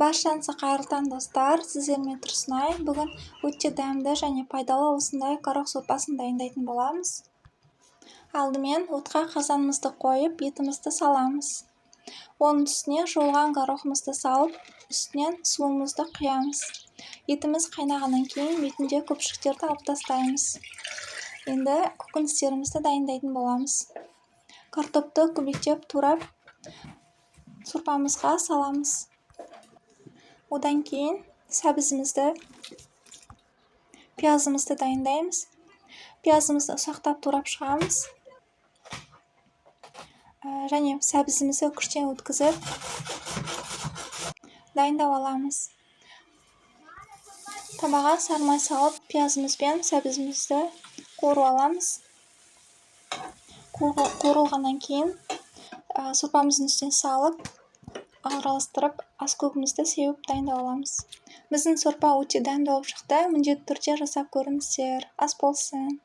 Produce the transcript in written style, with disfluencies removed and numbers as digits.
Баршаңызға қайырлы таң достар, сіздермен Тұрсынай. Бүгін өте дәмді және пайдалы осындай горох сорпасын дайындайтын боламыз. Алдымен отқа қазанымызды қойып, етімізді саламыз. Оның үстіне жуылған горохымызды салып, үстінен суымызды құямыз. Етіміз қайнағаннан кейін бетінде көпшіктерді алып тастаймыз. Енді көкөністерімізді дайындайтын боламыз. Картопты көбіктеп турап сорпамызға саламыз. Одан кейін сәбізімізді, пиязымызды дайындаймыз. Пиязымызды ұсақтап турап шығамыз. Және сәбізімізді күштен өткізіп дайындап аламыз. Табаға сармай салып, пиязымызбен сәбізімізді қуырып аламыз. Қуырылғаннан кейін сорпамыздың үстіне салып, араластырып, ас-көкімізді сеуіп дайындап аламыз. Біздің сорпа өте дәмді болып шықты. Міндетті түрде жасап көріңіздер. Ас болсын.